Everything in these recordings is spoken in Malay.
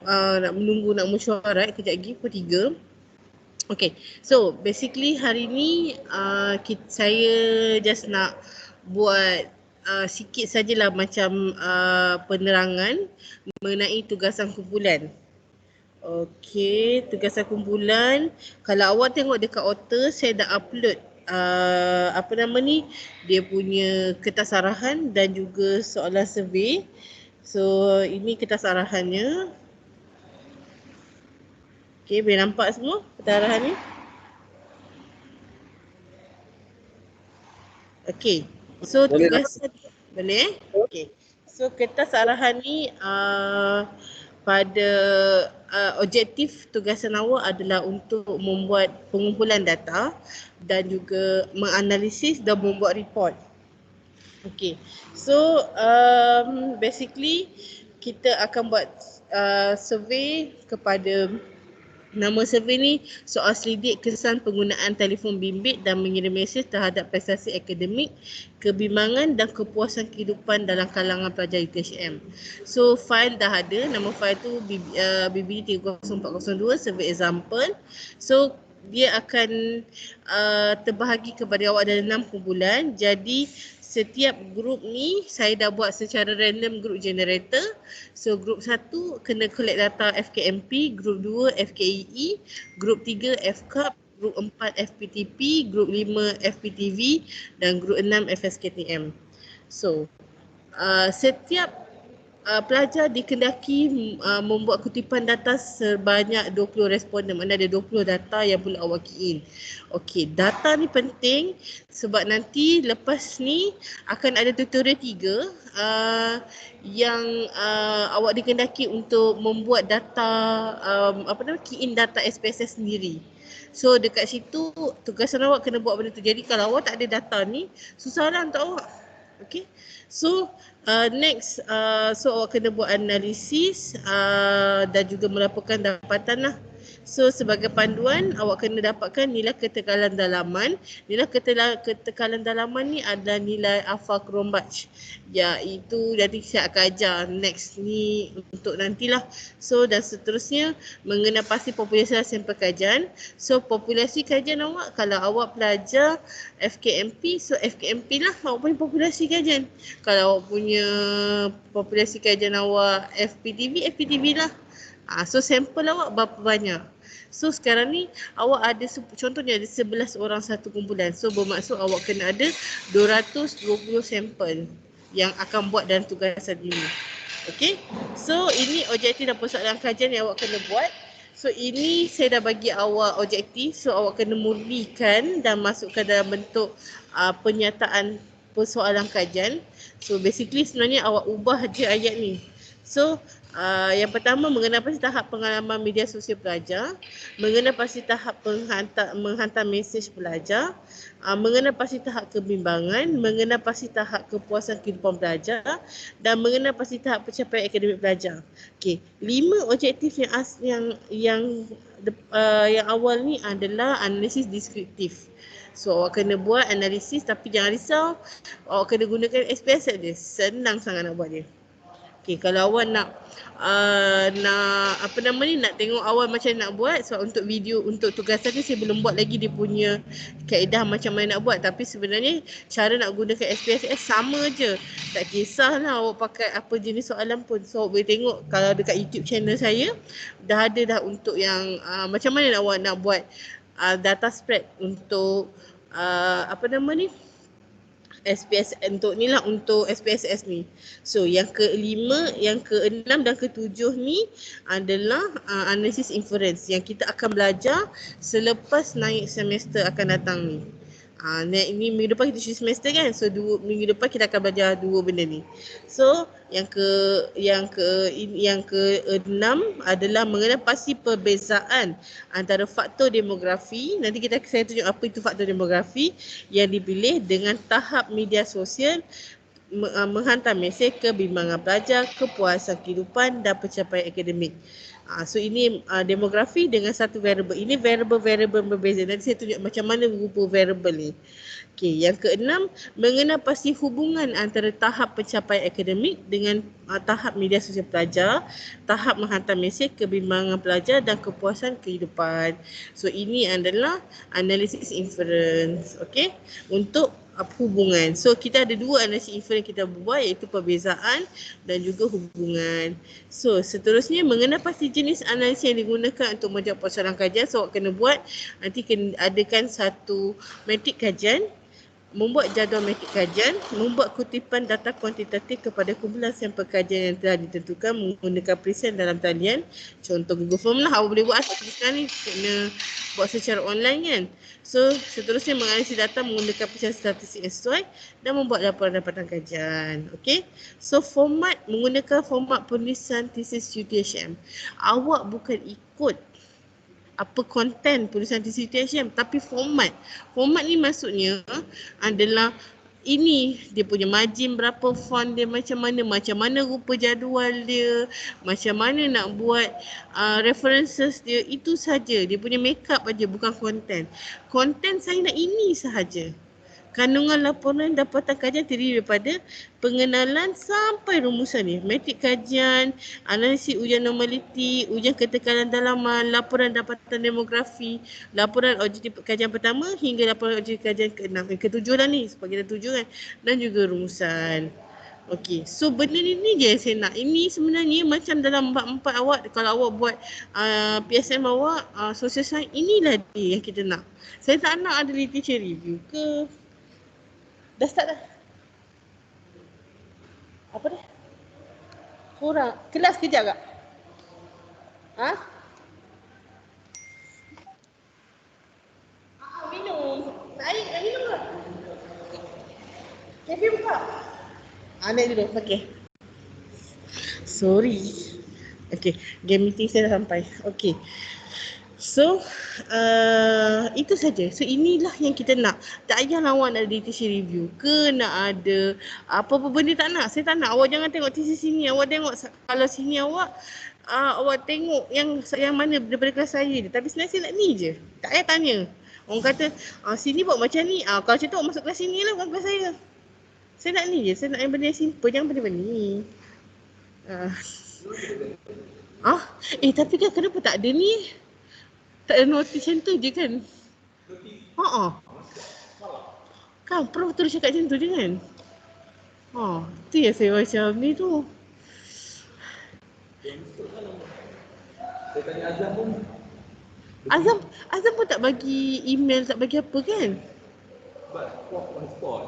nak menunggu nak mesyuarat kejap lagi pukul 3. Okay, so basically hari ni saya just nak buat sikit sajalah macam penerangan mengenai tugasan kumpulan. Okay, tugasan kumpulan. Kalau awak tengok dekat Otter, saya dah upload dia punya kertas arahan dan juga soalan survey. So ini kertas arahannya. Okay, boleh nampak semua kertas arahan ni? Okay, so tugasan boleh? Okay, so kertas arahan ni pada objektif tugasan awak adalah untuk membuat pengumpulan data dan juga menganalisis dan membuat report. Okay, so basically kita akan buat survey kepada nama survey ni soal selidik kesan penggunaan telefon bimbit dan mengirim mesej terhadap prestasi akademik, kebimbangan dan kepuasan kehidupan dalam kalangan pelajar UTHM. So file dah ada, nama file tu BBD 30402 survey example. So dia akan terbahagi kepada awak dalam 6 kumpulan. Jadi setiap grup ni saya dah buat secara random group generator. So grup 1 kena collect data FKMP, grup 2 FKEE, grup 3 FCAP, grup 4 FPTP, grup 5 FPTV dan grup 6 FSKTM. So setiap pelajar dikendaki membuat kutipan data sebanyak 20 responden. Mana ada 20 data yang perlu awak key in. Okey, data ni penting sebab nanti lepas ni akan ada tutorial 3 yang awak dikendaki untuk membuat data key in data SPSS sendiri. So dekat situ tugasan awak kena buat benda tu. Jadi kalau awak tak ada data ni, susah lah untuk awak. Okay, so next, so awak kena buat analisis dan juga melaporkan dapatan lah. So sebagai panduan, awak kena dapatkan nilai ketekalan dalaman. Nilai ketekalan dalaman ni adalah nilai alpha Cronbach, iaitu jadi saya akan ajar next ni untuk nantilah. So dan seterusnya mengenai pasti populasi sampel kajian. So populasi kajian awak, kalau awak pelajar FKMP, so FKMP lah awak punya populasi kajian. Kalau awak punya populasi kajian awak FPTV, FPTV lah. So sampel awak berapa banyak. So sekarang ni awak ada, contohnya ada 11 orang satu kumpulan. So bermaksud awak kena ada 220 sampel yang akan buat dalam tugasan ini. Okay, so ini objektif dan persoalan kajian yang awak kena buat. So ini saya dah bagi awak objektif, so awak kena murnikan dan masukkan dalam bentuk penyataan persoalan kajian. So basically sebenarnya awak ubah je ayat ni. So yang pertama mengenai pasti tahap pengalaman media sosial pelajar, mengenai pasti tahap menghantar mesej pelajar, mengenai pasti tahap kebimbangan, mengenai pasti tahap kepuasan kehidupan pelajar dan mengenai pasti tahap pencapaian akademik pelajar. Okey, 5 objektif yang awal ni adalah analisis deskriptif. So awak kena buat analisis tapi jangan risau, awak kena gunakan SPSS dia. Senang sangat nak buat dia. Okey, kalau awak nak nak tengok awal macam nak buat, sebab untuk video untuk tugasan ni saya belum buat lagi dia punya kaedah macam mana nak buat, tapi sebenarnya cara nak gunakan SPSS sama je. Tak kisahlah awak pakai apa jenis soalan pun. So awak boleh tengok kalau dekat YouTube channel saya dah ada dah untuk yang macam mana awak nak buat data spread untuk SPS untuk ni lah, untuk SPSS ni. So yang ke-5, yang ke-6 dan ke-7 ni adalah analisis inference yang kita akan belajar selepas naik semester akan datang ni. Ini minggu depan kita cuti semester kan, so minggu depan kita akan belajar 2 benda ni. So yang ke-6 adalah mengenai pasti perbezaan antara faktor demografi. Nanti saya tunjuk apa itu faktor demografi yang dipilih dengan tahap media sosial menghantar mesej kebimbangan pelajar, kepuasan kehidupan dan pencapaian akademik. So ini demografi dengan satu variable. Ini variable-variable berbeza. Nanti saya tunjuk macam mana rupa variable ni. Okey, yang keenam, mengenal pasti hubungan antara tahap pencapaian akademik dengan tahap media sosial pelajar, tahap menghantar mesej kebimbangan pelajar dan kepuasan kehidupan. So ini adalah analisis inference, okey, untuk hubungan. So kita ada dua analisis inference kita buat, iaitu perbezaan dan juga hubungan. So seterusnya, mengenal pasti jenis analisis yang digunakan untuk menjawab persoalan kajian. So awak kena buat, nanti kena adakan satu metrik kajian, membuat jadual metrik kajian, membuat kutipan data kuantitatif kepada kumpulan sampel kajian yang telah ditentukan menggunakan present dalam talian. Contoh Google Form lah awak boleh buat, tapi sekarang ni kena buat secara online kan. So seterusnya, menganalisis data menggunakan percayaan statistik yang sesuai dan membuat laporan dapatan kajian. Okay. So format, menggunakan format penulisan tesis UTHM. Awak bukan ikut apa konten tulisan TCTHM, tapi format. Format ni maksudnya adalah ini dia punya margin berapa, font dia macam mana rupa jadual dia, macam mana nak buat references dia, itu saja. Dia punya makeup aja, bukan konten. Konten saya nak ini sahaja. Kandungan laporan dapatan kajian terdiri daripada pengenalan sampai rumusan ni. Metrik kajian, analisis ujian normaliti, ujian ketekanan dalaman, laporan dapatan demografi, laporan objektif kajian pertama hingga laporan objektif kajian ke-6. Ke-7 lah ni, sebab kita 7 kan. Dan juga rumusan. Okey, so benda ni je yang saya nak. Ini sebenarnya macam dalam empat awak, kalau awak buat PSM awak, social science, inilah dia yang kita nak. Saya tak nak ada literature review ke. Dah start dah. Apa dah? Kurang. Kelas kejap kak? Ha? Minum. Air, nak minum ke? Kafe buka. Naik dulu. Okay. Sorry. Okay. Game meeting saya dah sampai. Okay. So, itu saja. So, inilah yang kita nak. Tak payah awak nak ada TC review ke, nak ada apa-apa benda tak nak. Saya tak nak. Awak jangan tengok TC sini. Awak tengok, kalau sini awak tengok yang mana daripada kelas saya je. Tapi sebenarnya saya nak ni je. Tak payah tanya. Orang kata, sini buat macam ni. Kalau macam tu, awak masuk kelas sini lah, bukan kelas saya. Saya nak ni je. Saya nak yang benda yang simple. Jangan benda-benda ni. Tapi kan kenapa tak ada ni? Tak ada notis macam tu je kan? Kan Prof terus cakap macam tu je kan? Tu yang saya macam ni tu. Saya tanya Azam pun. Azam pun tak bagi email, tak bagi apa kan? But Prof on spot.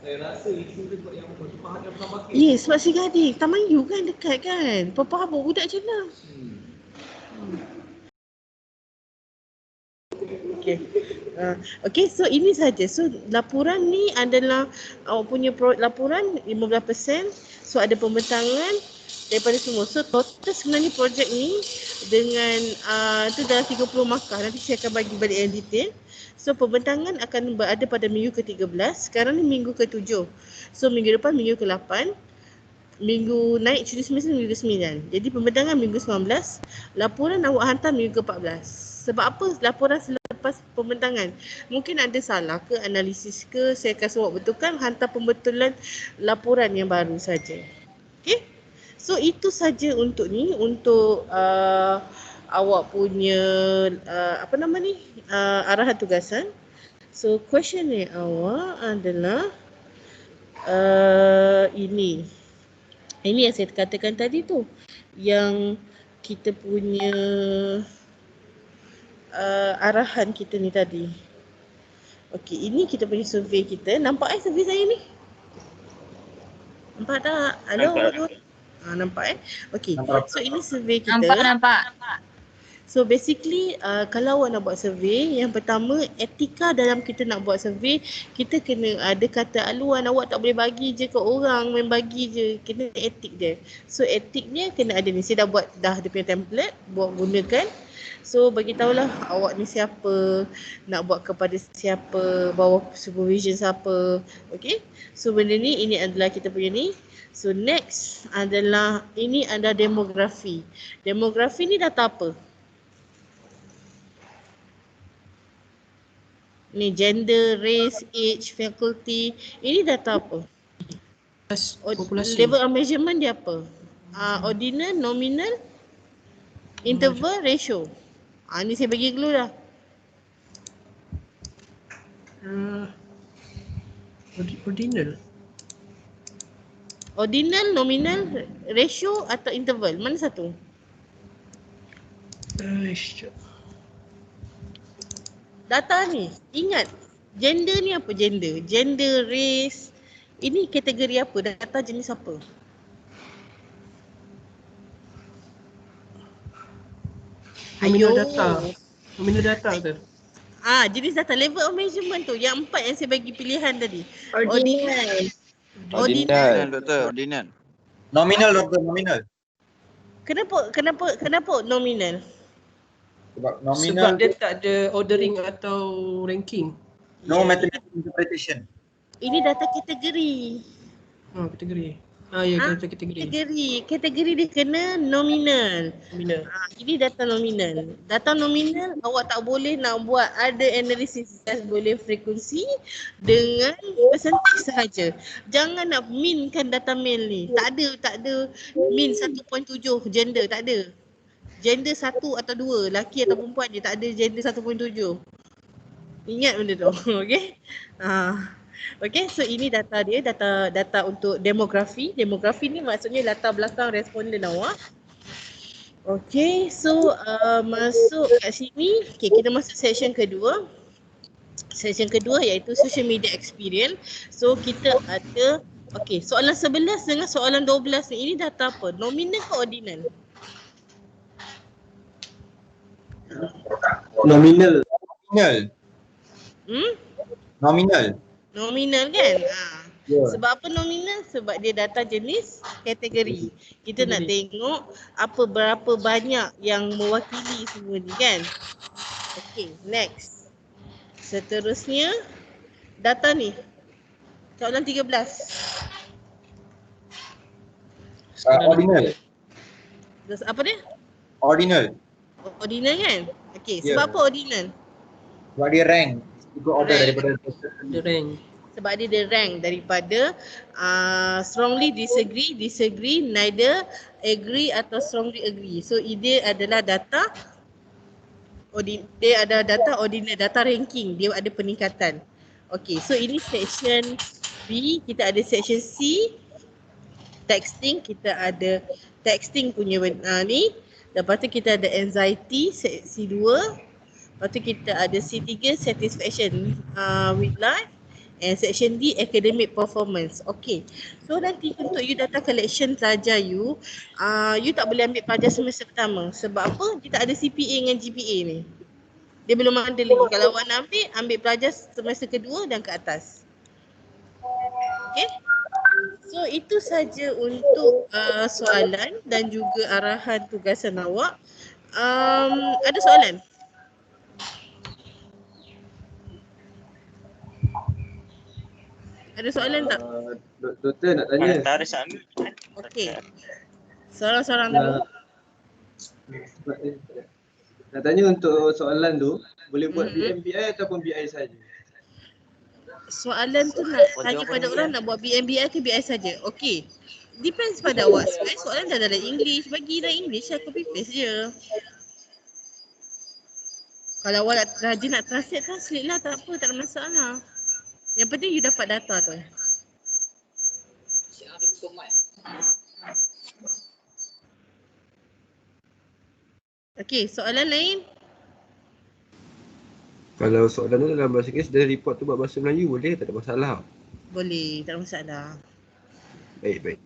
Saya rasa itu dia buat yang Pepah yang pernah pakai. Ya, sebab si Gading. Taman U kan dekat kan? Pepah apa budak macam mana? Okay, so ini saja. So laporan ni adalah awak punya laporan 15%. So ada pembentangan daripada semua. So total sebenarnya projek ni dengan tu dalam 30 markah. Nanti saya akan bagi balik yang detail. So pembentangan akan berada pada minggu ke-13. Sekarang ni minggu ke-7. So minggu depan minggu ke-8. Minggu naik cuti semester minggu ke-9. Jadi pembentangan minggu 19. Laporan awak hantar minggu ke-14. Sebab apa laporan selepas pembentangan? Mungkin ada salah ke, analisis ke, saya akan awak betulkan, hantar pembetulan laporan yang baru saja. Okay? So itu saja untuk ni, untuk awak punya arahan tugasan. So question awak adalah ini yang saya katakan tadi tu, yang kita punya arahan kita ni tadi. Okey, ini kita punya survey kita. Nampak survey saya ni? Nampak tak? Halo? Nampak. Okey. So ini survey kita. Nampak. So basically kalau awak nak buat survey, yang pertama etika dalam kita nak buat survey, kita kena ada kata aluan. Awak tak boleh bagi je ke orang, main bagi je. Kena etik dia. So etiknya kena ada ni. Saya dah buat dah dia punya template, buat gunakan. So bagi tahulah awak ni siapa, nak buat kepada siapa, bawah supervision siapa. Okay. So benda ni, ini adalah kita punya ni. So next adalah, ini adalah demografi. Demografi ni data apa? Ni gender, race, age, faculty. Ini data apa? Populasi. Level of measurement dia apa? Ordinal, nominal, interval, ratio. Ni saya bagi clue dah. Ordinal. Ordinal, nominal, ratio atau interval? Mana satu? Data ni, ingat. Gender ni apa gender? Gender, race. Ini kategori apa? Data jenis apa? Nominal data. Nominal data ke? Jenis data. Level of measurement tu. Yang 4 yang saya bagi pilihan tadi. Ordinal, doktor, ordinal. Nominal, doktor, nominal. Kenapa nominal? Sebab Sebab nominal dia tak ada ordering atau ranking. no mathematical interpretation. Ini data kategori. Kategori. Ya, kategori. Kategori dia kena nominal. Nominal. Ini data nominal. Data nominal awak tak boleh nak buat ada analisis, boleh frekuensi dengan percentage sahaja. Jangan nak minkan data male ni. Tak ada min 1.7 gender, tak ada. Gender 1 atau 2, lelaki atau perempuan je, tak ada gender 1.7. Ingat benda tu. Okey. Okay, so ini data dia, data untuk demografi. Demografi ni maksudnya latar belakang responden awak. Okay, so masuk kat sini. Okay, kita masuk session kedua. Session kedua iaitu social media experience. So kita ada, okay, soalan 11 dengan soalan 12 ni, ini data apa? Nominal ke ordinal? Nominal. Nominal kan? Yeah. Sebab apa nominal? Sebab dia data jenis kategori. Kita nak tengok berapa banyak yang mewakili semua ni kan? Okay, next. Seterusnya, data ni. Soalan 13. Ordinal. Terus apa dia? Ordinal. Ordinal kan? Okay, Yeah. sebab apa ordinal? Sebab dia rank. Ikut order daripada The rank. Sebab dia rank daripada strongly disagree, neither agree atau strongly agree. So dia adalah data ordinal, data ranking. Dia ada peningkatan. Okay, so ini section B. Kita ada section C, texting. Kita ada texting punya ni. Lepas tu kita ada anxiety, seksi 2. Lepas tu kita ada C3, satisfaction with life. And section D, academic performance. Okay. So nanti untuk you data collection pelajar you tak boleh ambil pelajar semester pertama. Sebab apa? Dia tak ada CPA dengan GPA ni. Dia belum ada lagi. Kalau awak nak ambil pelajar semester kedua dan ke atas. Okay. So itu saja untuk soalan dan juga arahan tugasan awak. Ada soalan? Ada soalan tak? Doktor nak tanya. Okey. Seorang-seorang dulu. Nak tanya untuk soalan tu, boleh buat BMBI ataupun BI saja? Soalan tu nak tanya pada orang nak buat BMBI ke BI saja. Okey. Depends pada awak. Sebenarnya soalan dah dalam English. Bagi dalam English, saya copy paste je. Kalau awak rajin nak translate lah. Tak apa, tak ada masalah. Yang penting you dapat data tu. Okey, soalan lain? Kalau soalan tu dalam bahasa Inggeris dan report tu buat bahasa Melayu boleh, tak ada masalah. Boleh, tak ada masalah. Baik.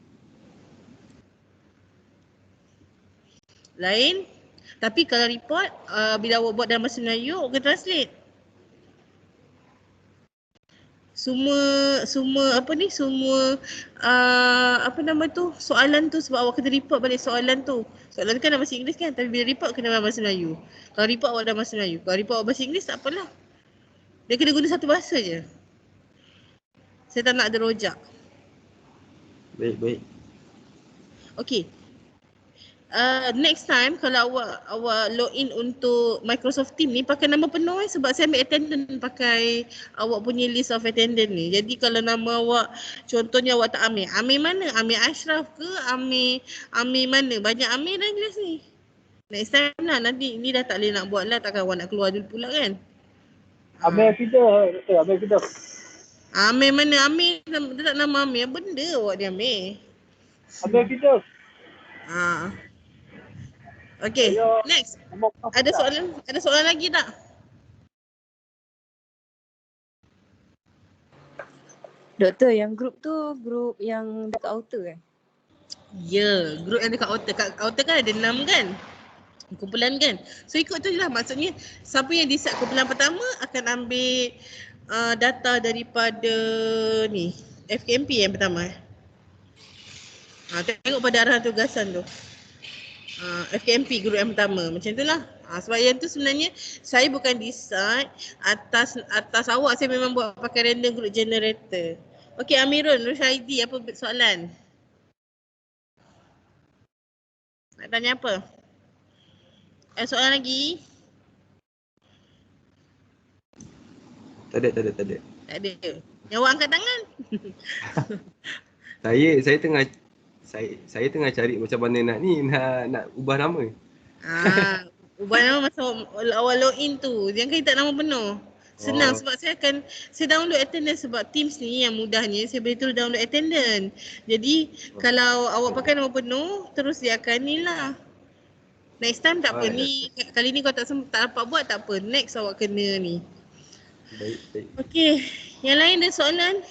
Lain? Tapi kalau report, bila awak buat dalam bahasa Melayu, awak kena translate. Semua apa nama tu, soalan tu sebab awak kena report balik soalan tu. Soalan tu kan dalam bahasa Inggeris kan, tapi bila report kena dalam bahasa Melayu. Kalau report awak dalam bahasa Melayu, kalau report awak bahasa Inggeris tak apalah. Dia kena guna satu bahasa je. Saya tak nak ada rojak. Baik. Okay. Next time kalau awak login untuk Microsoft Team ni pakai nama penuh sebab saya ambil attendance pakai awak punya list of attendance ni. Jadi kalau nama awak, contohnya awak tak Amir. Amir mana? Amir Ashraf ke? Amir mana? Banyak Amir dah jelas ni. Next time lah, nanti ni dah tak boleh nak buat lah, takkan awak nak keluar dulu pula kan. Amir kita, Doktor, Amir kita. Amir mana? Amir, dia tak nama Amir. Apa benda awak dia Amir? Amir kita. Okay, next. Ada soalan lagi tak? Doktor, yang grup tu grup yang dekat outer kan? Ya, grup yang dekat outer. Kat outer kan ada 6 kan? Kumpulan kan? So ikut tu je lah, maksudnya siapa yang decide kumpulan pertama akan ambil data daripada ni FKMP yang pertama. Tengok pada arahan tugasan tu. FKMP group yang pertama, macam tu lah. Sebab yang tu sebenarnya saya bukan decide atas awak, saya memang buat pakai random group generator. Okay, Amirul, Rushaidi, apa soalan? Nak tanya apa? Soalan lagi? Tak ada. Tak ada. Yang awak angkat tangan? Saya tengah cari macam mana nak ubah nama. Ubah nama masa awal login tu. Jangan kena tak nama penuh. Senang sebab saya download attendance sebab Teams ni yang mudahnya saya boleh terus download attendance. Jadi kalau awak pakai nama penuh terus dia akan ni lah. Next time tak apa ni. Kali ni kau tak dapat buat tak apa. Next awak kena ni. Baik. Okey. Yang lain ada soalan?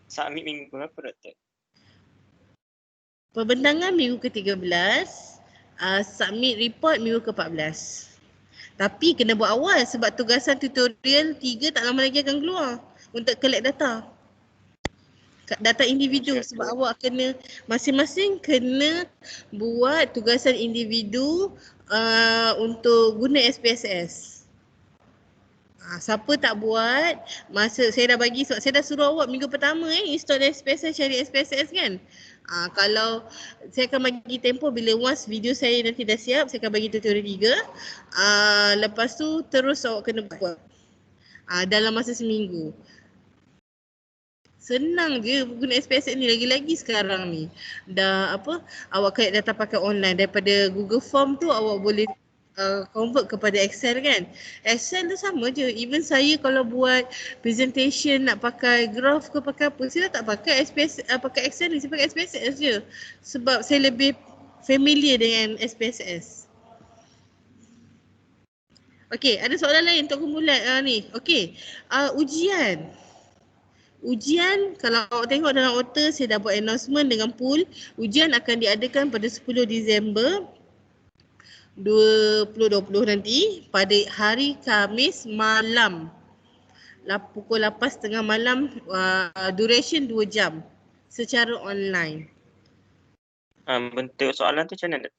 Submit minggu berapa, Doktor? Pembentangan minggu ke-13, submit report minggu ke-14. Tapi kena buat awal sebab tugasan tutorial 3 tak lama lagi akan keluar untuk collect data. Data individu sebab awak kena, masing-masing kena buat tugasan individu untuk guna SPSS. Siapa tak buat, masa saya dah bagi, sebab saya dah suruh awak minggu pertama install SPSS, cari SPSS kan. Kalau saya akan bagi tempoh bila once video saya nanti dah siap, saya akan bagi tutorial 3. Lepas tu terus awak kena buat dalam masa seminggu. Senang je guna SPSS ni, lagi-lagi sekarang ni dah awak collect data pakai online. Daripada Google Form tu awak boleh convert kepada Excel kan. Excel tu sama je. Even saya kalau buat presentation nak pakai graph ke pakai apa, saya tak pakai pakai Excel ni, saya pakai SPSS je. Sebab saya lebih familiar dengan SPSS. Okey, ada soalan lain untuk kumpulan ni. Okey, Ujian, kalau awak tengok dalam outer saya dah buat announcement dengan pool. Ujian akan diadakan pada 10 Disember 2020 nanti pada hari Khamis malam pukul 8.30 malam, duration 2 jam secara online. Bentuk soalan tu macam mana?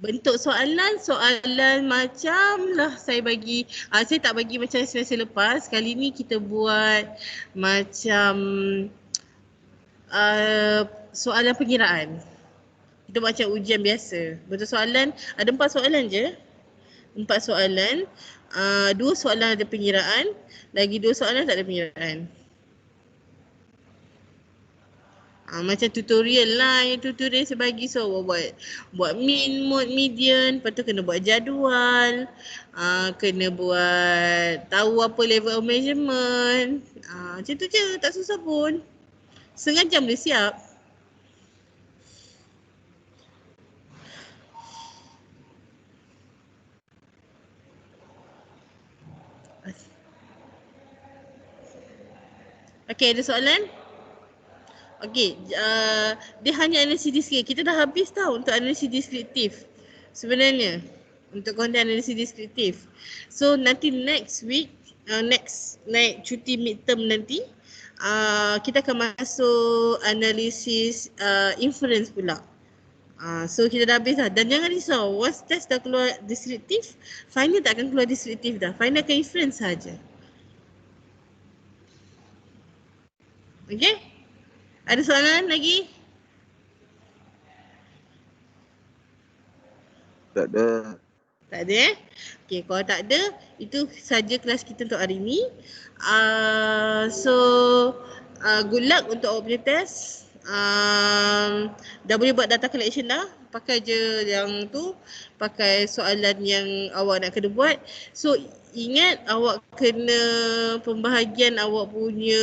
Bentuk soalan macam lah saya bagi, saya tak bagi macam semester lepas. Kali ni kita buat macam soalan pengiraan. Kita macam ujian biasa. Bentuk soalan, ada 4 soalan je. 4 soalan. 2 soalan ada pengiraan. Lagi 2 soalan tak ada pengiraan. Macam tutorial lah. Yang tutorial saya bagi. So buat min, mode, median. Lepas tu kena buat jadual. Kena buat tahu apa level of measurement. Macam tu je. Tak susah pun. Setengah jam boleh siap. Okey, ada soalan? Okey, dia hanya analisis deskriptif. Kita dah habis tau untuk analisis deskriptif sebenarnya. Untuk konten analisis deskriptif. So nanti next week, next cuti midterm nanti, kita akan masuk analisis inference pula. So kita dah habis dah. Dan jangan risau, once test dah keluar deskriptif, final tak akan keluar deskriptif dah. Final akan inference saja. Okay? Ada soalan lagi? Tak ada. Tak ada Okay, kalau tak ada, itu saja kelas kita untuk hari ni. So, good luck untuk awak punya test. Dah boleh buat data collection dah. Pakai je yang tu. Pakai soalan yang awak nak kena buat. So, ingat awak kena pembahagian awak punya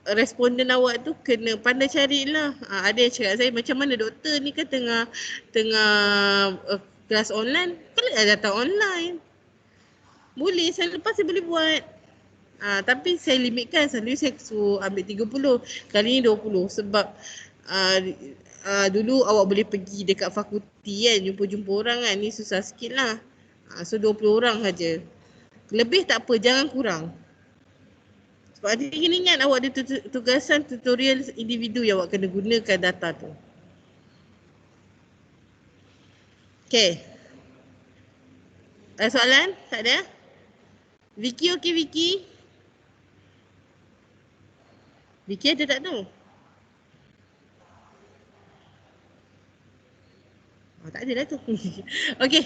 responden awak tu kena pandai carilah. Ada yang cakap saya macam mana doktor ni kan tengah kelas online, kalau ada data online. Boleh, saya lepas saya boleh buat. Tapi saya limitkan, selalu saya suruh ambil 30, kali ni 20 sebab dulu awak boleh pergi dekat fakulti kan, jumpa-jumpa orang kan, ni susah sikit lah. So 20 orang saja. Lebih tak apa, jangan kurang. Sebab nanti kena ingat awak ada tugasan tutorial individu yang awak kena gunakan data tu. Okay. Ada soalan? Tak ada? Vicky okey Vicky? Vicky ada tak tu? Tak ada lah tu. Okay.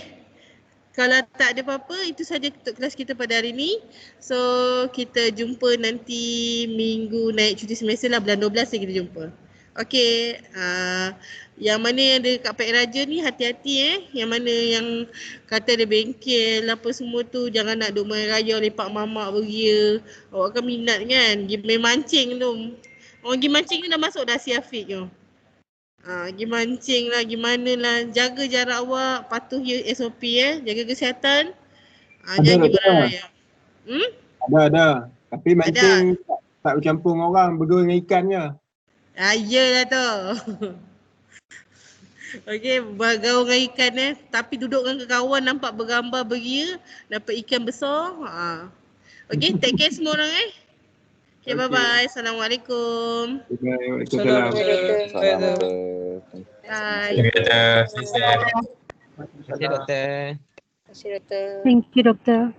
Kalau tak ada apa-apa, itu saja untuk kelas kita pada hari ni. So, kita jumpa nanti minggu naik cuti semester lah, bulan 12 kita jumpa. Okay, yang mana yang ada kat Pak Raja ni hati-hati Yang mana yang kata ada bengkel apa semua tu, jangan nak duk main raya lepak mamak beria. Awak kan minat kan, pergi main mancing tu. Orang pergi mancing ni dah masuk dah si Afiq tu. Pergi mancing lah, gimana lah, jaga jarak awak, patuhi SOP jaga kesihatan. Jangan pergi beraya. Ada. Tapi mancing tak bercampur dengan orang, berdua dengan ikan je. Iyalah tu. Okey, bergaul dengan ikan tapi duduk dengan kawan nampak bergambar beria, dapat ikan besar. Okey, take care semua orang Okay, bye-bye. Assalamualaikum. Waalaikumsalam. Bye. Terima kasih doktor. Thank you doktor.